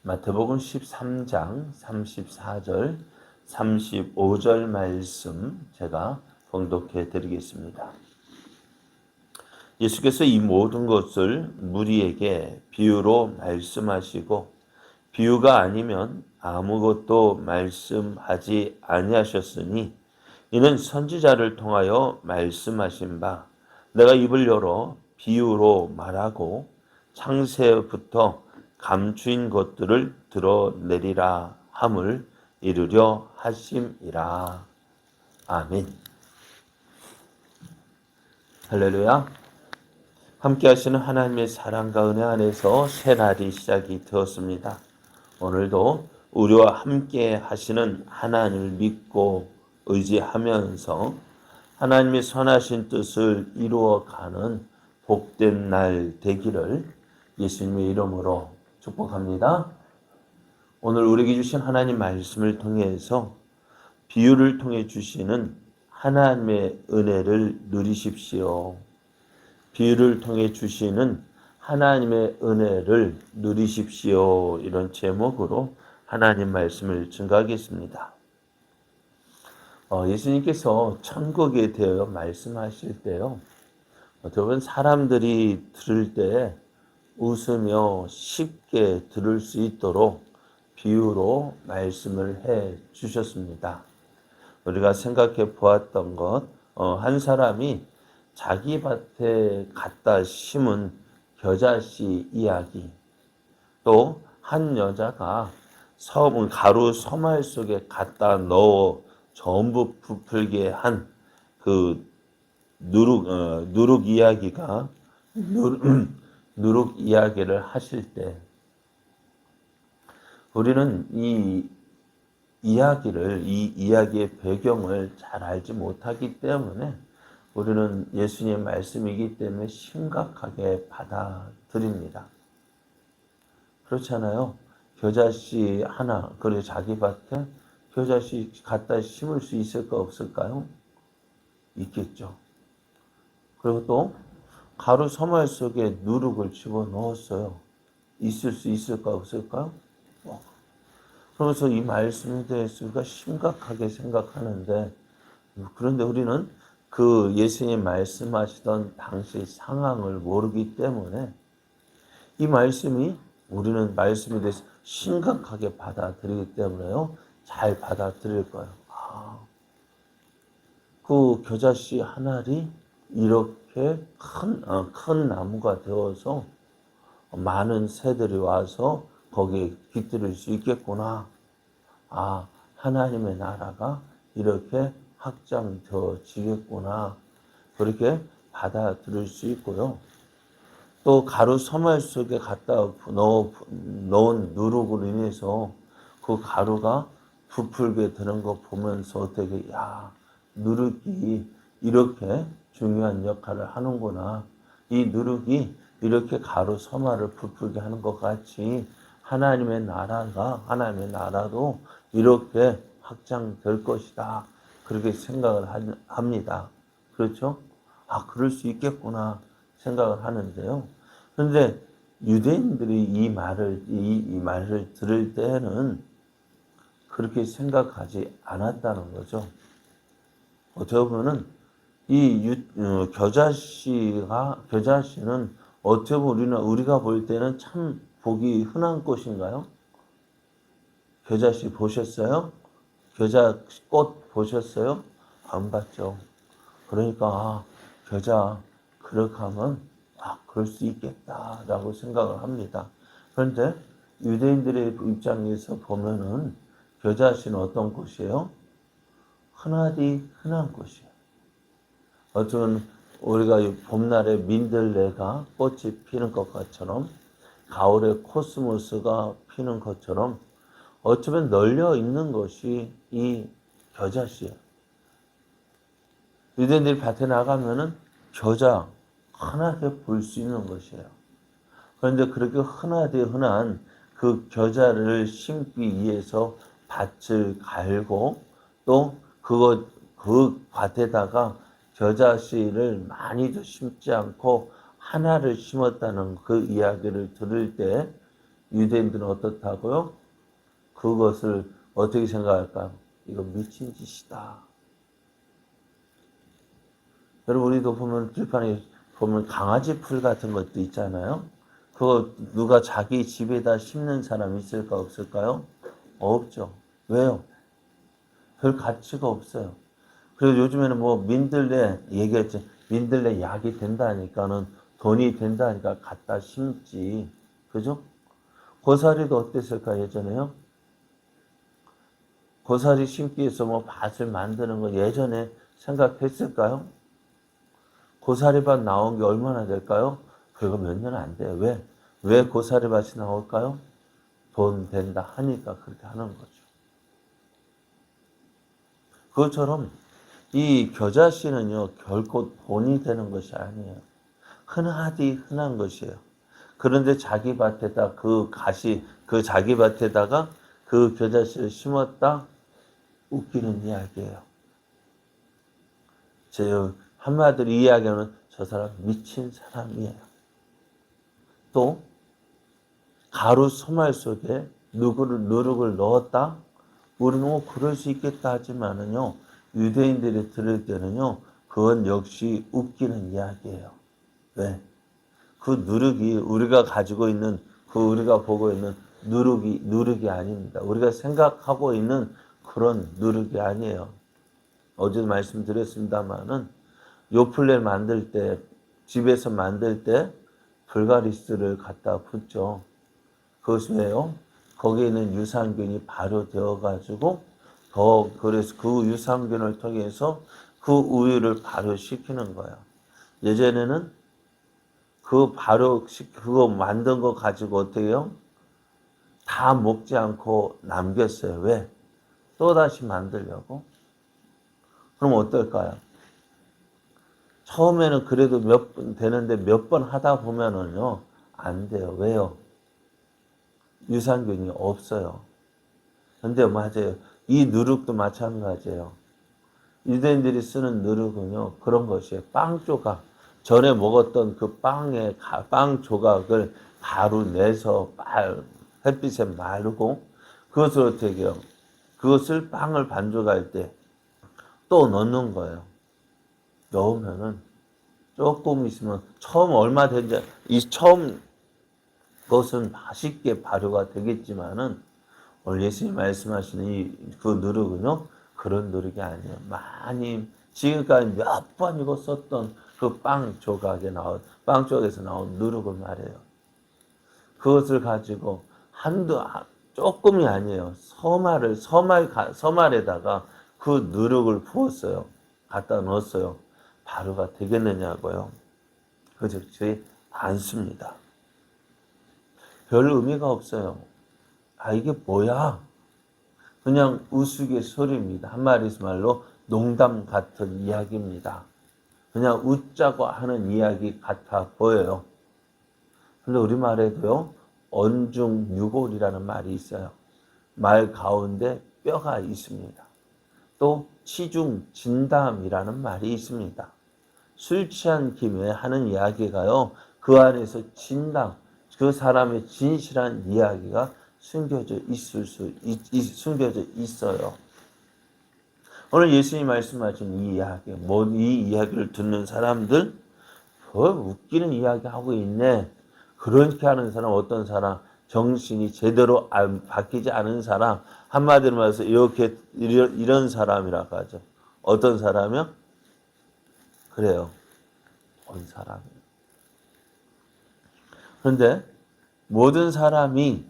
마태복음 13장 34절, 35절 말씀 제가 봉독해 드리겠습니다. 예수께서 이 모든 것을 무리에게 비유로 말씀하시고 비유가 아니면 아무것도 말씀하지 아니하셨으니 이는 선지자를 통하여 말씀하신 바 내가 입을 열어 비유로 말하고 창세부터 감추인 것들을 드러내리라 함을 이루려 하심이라. 아멘. 할렐루야. 함께 하시는 하나님의 사랑과 은혜 안에서 새 날이 시작이 되었습니다. 오늘도 우리와 함께 하시는 하나님을 믿고 의지하면서 하나님의 선하신 뜻을 이루어가는 복된 날 되기를 예수님의 이름으로 축복합니다. 오늘 우리에게 주신 하나님 말씀을 통해서 비유를 통해 주시는 하나님의 은혜를 누리십시오. 비유를 통해 주시는 하나님의 은혜를 누리십시오. 이런 제목으로 하나님 말씀을 증거하겠습니다. 예수님께서 천국에 대하여 말씀하실 때요, 여러분 사람들이 들을 때 웃으며 쉽게 들을 수 있도록 비유로 말씀을 해 주셨습니다. 우리가 생각해 보았던 것, 한 사람이 자기 밭에 갖다 심은 겨자씨 이야기, 또 한 여자가 가루 서말 속에 갖다 넣어 전부 부풀게 한 그 누룩 이야기가 누룩 이야기를 하실 때 우리는 이 이야기의 배경을 잘 알지 못하기 때문에 우리는 예수님의 말씀이기 때문에 심각하게 받아들입니다. 그렇잖아요. 겨자씨 하나, 그리고 자기 밭에 겨자씨 갖다 심을 수 있을까 없을까요? 있겠죠. 그리고 또 가루 서말 속에 누룩을 집어넣었어요. 있을 수 있을까 없을까요? 그러면서 이 말씀에 대해서 우리가 심각하게 생각하는데, 그런데 우리는 그 예수님 말씀하시던 당시 상황을 모르기 때문에 이 말씀이 우리는 말씀에 대해서 심각하게 받아들이기 때문에요, 잘 받아들일 거예요. 그 겨자씨 한 알이 이렇게 큰 나무가 되어서 많은 새들이 와서 거기에 깃들일 수 있겠구나. 하나님의 나라가 이렇게 확장되어지겠구나. 그렇게 받아들일 수 있고요. 또 가루 서말 속에 갖다 넣은 누룩으로 인해서 그 가루가 부풀게 되는 거 보면서 어떻게, 누룩이 이렇게 중요한 역할을 하는구나. 이 누룩이 이렇게 가루 서말을 부풀게 하는 것 같이 하나님의 나라도 이렇게 확장될 것이다. 그렇게 생각을 합니다. 그렇죠? 그럴 수 있겠구나 생각을 하는데요. 그런데 유대인들이 이 말을 들을 때는 그렇게 생각하지 않았다는 거죠. 어떻게 보면은 겨자씨는 어떻게 보면 우리가 볼 때는 참 보기 흔한 꽃인가요? 겨자씨 보셨어요? 겨자꽃 보셨어요? 안 봤죠. 그러니까 겨자 그렇게 하면 그럴 수 있겠다라고 생각을 합니다. 그런데 유대인들의 입장에서 보면은 겨자씨는 어떤 꽃이에요? 흔하디 흔한 꽃이에요. 어쩌면 우리가 봄날에 민들레가 꽃이 피는 것처럼 가을에 코스모스가 피는 것처럼 어쩌면 널려 있는 것이 이 겨자씨예요. 유대인들이 밭에 나가면은 겨자 흔하게 볼 수 있는 것이에요. 그런데 그렇게 흔한 그 겨자를 심기 위해서 밭을 갈고 또 그 밭에다가 겨자씨를 많이도 심지 않고 하나를 심었다는 그 이야기를 들을 때 유대인들은 어떻다고요? 그것을 어떻게 생각할까요? 이거 미친 짓이다. 여러분, 우리도 보면 들판에 보면 강아지 풀 같은 것도 있잖아요. 그거 누가 자기 집에다 심는 사람 있을까 없을까요? 없죠. 왜요? 별 가치가 없어요. 그리고 요즘에는 뭐 민들레 얘기했지. 민들레 약이 된다니까는 돈이 된다니까 갖다 심지. 그죠? 고사리도 어땠을까 예전에요? 고사리 심기 위해서 뭐 밭을 만드는 거 예전에 생각했을까요? 고사리밭 나온 게 얼마나 될까요? 그거 몇 년 안 돼요. 왜? 왜 고사리밭이 나올까요? 돈 된다 하니까 그렇게 하는 거죠. 그것처럼 이 겨자씨는요, 결코 돈이 되는 것이 아니에요. 흔하디 흔한 것이에요. 그런데 자기 밭에다 그 자기 밭에다가 그 겨자씨를 심었다? 웃기는 이야기예요. 제 한마디로 이야기하면 저 사람 미친 사람이에요. 또 가루 소말 속에 누룩을 넣었다? 우리는 뭐 그럴 수 있겠다 하지만은요, 유대인들이 들을 때는요, 그건 역시 웃기는 이야기예요. 왜? 그 누룩이 우리가 가지고 있는, 우리가 보고 있는 누룩이 아닙니다. 우리가 생각하고 있는 그런 누룩이 아니에요. 어제도 말씀드렸습니다만은, 요플레 만들 때, 집에서 만들 때, 불가리스를 갖다 붓죠. 그것이 왜요? 거기에 있는 유산균이 발효되어가지고 그래서 그 유산균을 통해서 그 우유를 발효시키는 거예요. 예전에는 그거 만든 거 가지고 어떻게 해요? 다 먹지 않고 남겼어요. 왜? 또다시 만들려고? 그럼 어떨까요? 처음에는 그래도 몇 번 되는데 몇 번 하다 보면은요, 안 돼요. 왜요? 유산균이 없어요. 근데 맞아요. 이 누룩도 마찬가지예요. 유대인들이 쓰는 누룩은요, 그런 것이에요. 빵 조각. 전에 먹었던 그 빵 조각을 바로 내서 햇빛에 마르고, 그것을 어떻게 해요? 그것을 빵을 반죽할 때 또 넣는 거예요. 넣으면은 조금 있으면 처음 그것은 맛있게 발효가 되겠지만은 오늘 예수님 말씀하시는 그 누룩은요, 그런 누룩이 아니에요. 많이, 지금까지 몇 번이고 썼던 그 빵 조각에서 나온 누룩을 말해요. 그것을 가지고 조금이 아니에요. 서말에다가 그 누룩을 부었어요. 갖다 넣었어요. 발효가 되겠느냐고요. 그렇지 않습니다. 별 의미가 없어요. 이게 뭐야? 그냥 우스갯소리입니다. 한마디말로 농담 같은 이야기입니다. 그냥 웃자고 하는 이야기 같아 보여요. 근데 우리말에도요, 언중유골이라는 말이 있어요. 말 가운데 뼈가 있습니다. 또 치중진담이라는 말이 있습니다. 술 취한 김에 하는 이야기가요, 그 안에서 그 사람의 진실한 이야기가 숨겨져 있어요. 오늘 예수님이 말씀하신 이 이야기를 듣는 사람들, 웃기는 이야기 하고 있네. 그렇게 하는 사람, 어떤 사람, 정신이 제대로 바뀌지 않은 사람, 한마디로 말해서 이런 사람이라고 하죠. 어떤 사람이요? 그래요. 온 사람이에요. 그런데 모든 사람이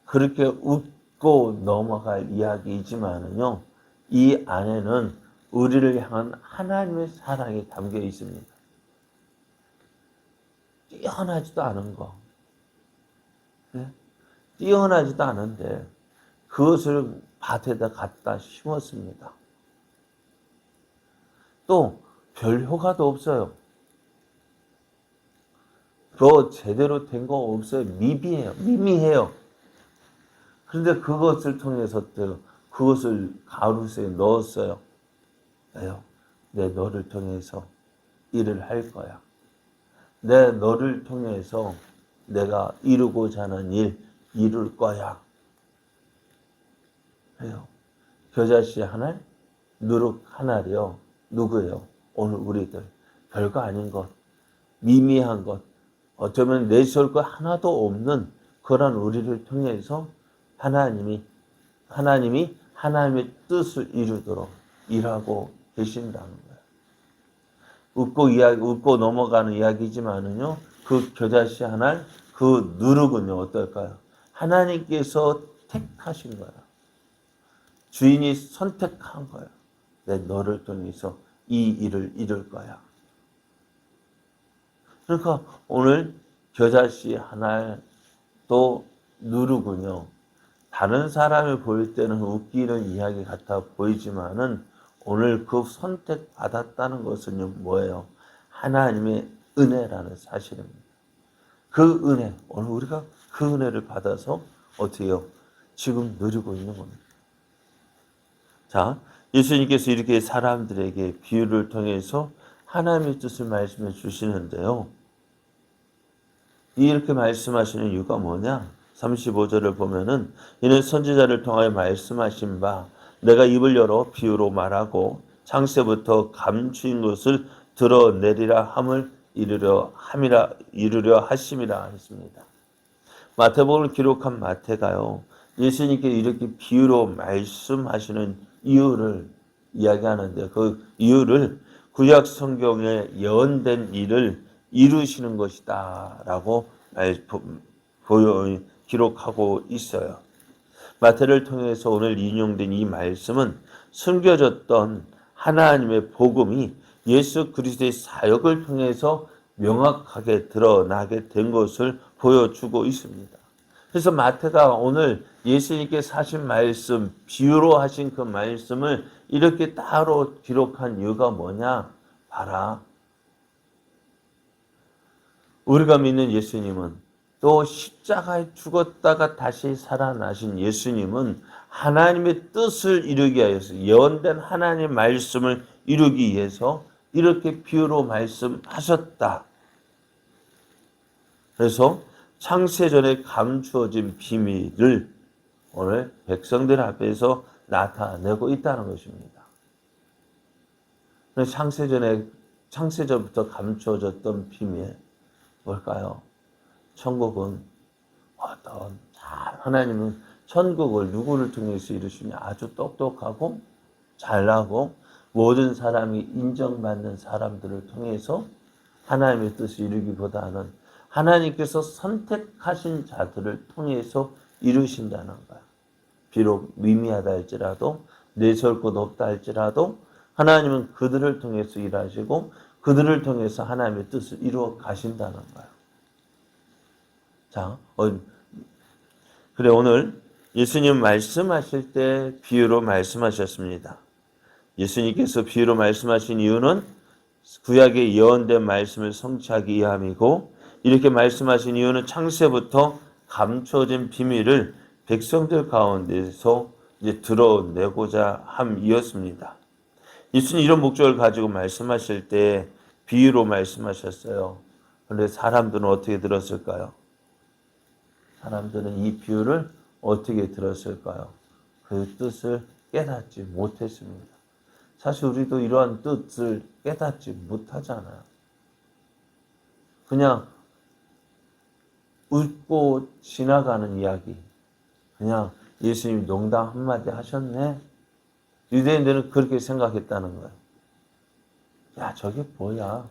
그렇게 웃고 넘어갈 이야기이지만은요, 이 안에는 우리를 향한 하나님의 사랑이 담겨 있습니다. 뛰어나지도 않은 거. 네? 뛰어나지도 않은데 그것을 밭에다 갖다 심었습니다. 또 별 효과도 없어요. 제대로 된 거 없어요. 미미해요. 그런데 그것을 통해서 그것을 가루수에 넣었어요. 왜요? 내 너를 통해서 일을 할 거야. 내 너를 통해서 내가 이루고자 하는 일 이룰 거야. 그래요. 겨자씨 한 알, 누룩 한 알이요. 누구예요? 오늘 우리들. 별거 아닌 것, 미미한 것, 어쩌면 내세울 것 하나도 없는 그런 우리를 통해서 하나님이 하나님의 뜻을 이루도록 일하고 계신다는 거예요. 웃고 넘어가는 이야기지만은요, 그 겨자씨 한 알, 그 누룩은요, 어떨까요? 하나님께서 택하신 거야. 주인이 선택한 거야. 내 너를 통해서 이 일을 이룰 거야. 그러니까 오늘 겨자씨 한 알 또 누룩은요, 다른 사람이 볼 때는 웃기는 이야기 같아 보이지만은 오늘 그 선택받았다는 것은요, 뭐예요? 하나님의 은혜라는 사실입니다. 그 은혜, 오늘 우리가 그 은혜를 받아서 어떻게 해요? 지금 누리고 있는 겁니다. 자, 예수님께서 이렇게 사람들에게 비유를 통해서 하나님의 뜻을 말씀해 주시는데요. 이렇게 말씀하시는 이유가 뭐냐? 35절을 보면은 이는 선지자를 통하여 말씀하신 바 내가 입을 열어 비유로 말하고 창세부터 감추인 것을 드러내리라 함을 이루려 하심이라 했습니다. 마태복음을 기록한 마태가요. 예수님께 이렇게 비유로 말씀하시는 이유를 이야기하는데 그 이유를 구약 성경에 예언된 일을 이루시는 것이다 라고 기록하고 있어요. 마태를 통해서 오늘 인용된 이 말씀은 숨겨졌던 하나님의 복음이 예수 그리스도의 사역을 통해서 명확하게 드러나게 된 것을 보여주고 있습니다. 그래서 마태가 오늘 예수님께서 하신 말씀, 비유로 하신 그 말씀을 이렇게 따로 기록한 이유가 뭐냐? 봐라. 우리가 믿는 예수님은 또 십자가에 죽었다가 다시 살아나신 예수님은 하나님의 뜻을 이루기 위해서 예언된 하나님의 말씀을 이루기 위해서 이렇게 비유로 말씀하셨다. 그래서 창세전에 감추어진 비밀을 오늘 백성들 앞에서 나타내고 있다는 것입니다. 창세전부터 감추어졌던 비밀 뭘까요? 천국은 하나님은 천국을 누구를 통해서 이루시냐? 아주 똑똑하고 잘나고 모든 사람이 인정받는 사람들을 통해서 하나님의 뜻을 이루기보다는 하나님께서 선택하신 자들을 통해서 이루신다는 거야. 비록 미미하다 할지라도 내세울 것 없다 할지라도 하나님은 그들을 통해서 일하시고 그들을 통해서 하나님의 뜻을 이루어 가신다는 거야. 자, 그래 오늘 예수님 말씀하실 때 비유로 말씀하셨습니다. 예수님께서 비유로 말씀하신 이유는 구약의 예언된 말씀을 성취하기 위함이고 이렇게 말씀하신 이유는 창세부터 감춰진 비밀을 백성들 가운데서 이제 드러내고자 함이었습니다. 예수님 이런 목적을 가지고 말씀하실 때 비유로 말씀하셨어요. 그런데 사람들은 어떻게 들었을까요? 사람들은 이 비유를 어떻게 들었을까요? 그 뜻을 깨닫지 못했습니다. 사실 우리도 이러한 뜻을 깨닫지 못하잖아요. 그냥 웃고 지나가는 이야기. 그냥 예수님이 농담 한마디 하셨네. 유대인들은 그렇게 생각했다는 거예요. 야, 저게 뭐야?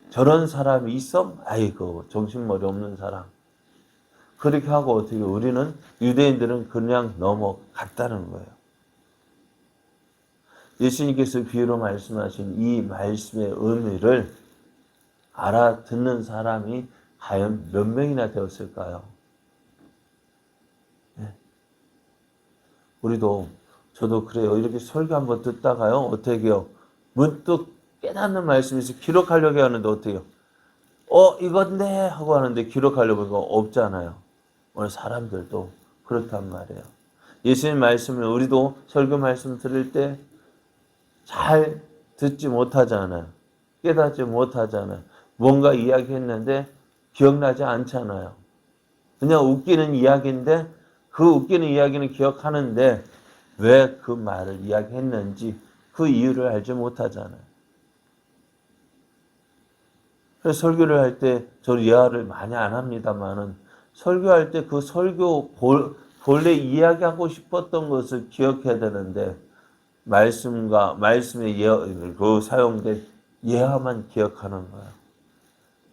저런 사람이 있어? 아이고, 정신머리 없는 사람. 그렇게 하고 어떻게 유대인들은 그냥 넘어갔다는 거예요. 예수님께서 비유로 말씀하신 이 말씀의 의미를 알아듣는 사람이 과연 몇 명이나 되었을까요? 네. 저도 그래요. 이렇게 설교 한번 듣다가요. 어떻게 해요? 문득 깨닫는 말씀에서 기록하려고 하는데 어떻게 해요? 이건데 하고 하는데 기록하려고 하니까 없잖아요. 오늘 사람들도 그렇단 말이에요. 예수님 말씀을 우리도 설교 말씀 들을 때 잘 듣지 못하잖아요. 깨닫지 못하잖아요. 뭔가 이야기했는데 기억나지 않잖아요. 그냥 웃기는 이야기인데 그 웃기는 이야기는 기억하는데 왜 그 말을 이야기했는지 그 이유를 알지 못하잖아요. 그래서 설교를 할 때 저 예화를 많이 안 합니다만은 설교할 때 그 설교 본래 이야기하고 싶었던 것을 기억해야 되는데 말씀에 그 사용된 예화만 기억하는 거예요.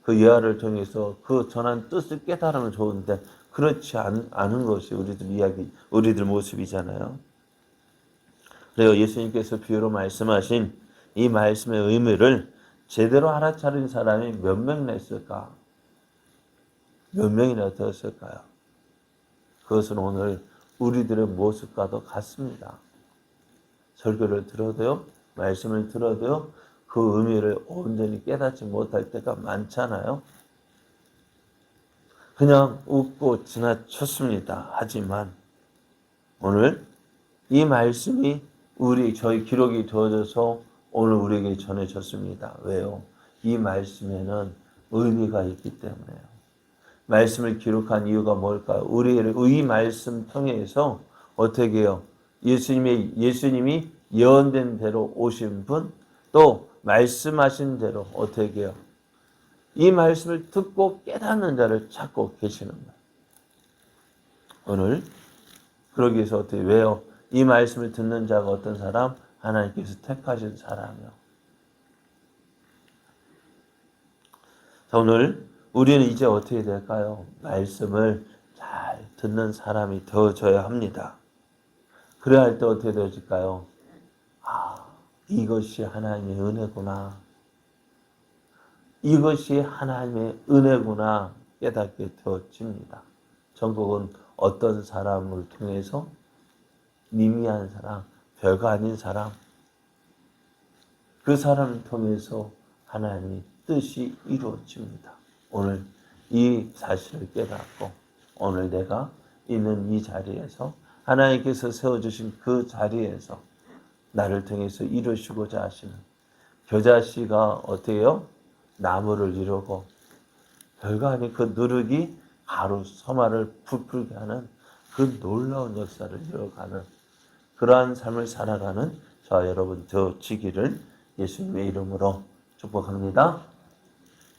그 예화를 통해서 그 전한 뜻을 깨달으면 좋은데 그렇지 않은 것이 우리들 모습이잖아요. 그래요. 예수님께서 비유로 말씀하신 이 말씀의 의미를 제대로 알아차린 사람이 몇 명이나 있을까? 몇 명이나 되었을까요? 그것은 오늘 우리들의 모습과도 같습니다. 설교를 들어도요, 말씀을 들어도요, 그 의미를 온전히 깨닫지 못할 때가 많잖아요. 그냥 웃고 지나쳤습니다. 하지만 오늘 이 말씀이 저희 기록이 되어져서 오늘 우리에게 전해졌습니다. 왜요? 이 말씀에는 의미가 있기 때문에요. 말씀을 기록한 이유가 뭘까요? 우리를 이 말씀 통해서 어떻게 해요? 예수님이 예언된 대로 오신 분, 또 말씀하신 대로 어떻게 해요? 이 말씀을 듣고 깨닫는 자를 찾고 계시는 거예요. 오늘 그러기 위해서 어떻게 왜요? 이 말씀을 듣는 자가 어떤 사람? 하나님께서 택하신 사람이요. 자, 오늘 우리는 이제 어떻게 될까요? 말씀을 잘 듣는 사람이 되어져야 합니다. 그래야 할 때 어떻게 되어질까요? 아, 이것이 하나님의 은혜구나. 이것이 하나님의 은혜구나 깨닫게 되어집니다. 천국은 어떤 사람을 통해서 미미한 사람, 별거 아닌 사람, 그 사람을 통해서 하나님의 뜻이 이루어집니다. 오늘 이 사실을 깨닫고 오늘 내가 있는 이 자리에서 하나님께서 세워주신 그 자리에서 나를 통해서 이루시고자 하시는 겨자씨가 어때요? 나무를 이루고 별거 아닌 그 누룩이 가루 서마를 부풀게 하는 그 놀라운 역사를 이뤄가는 그러한 삶을 살아가는 저와 여러분 되어지기를 예수님의 이름으로 축복합니다.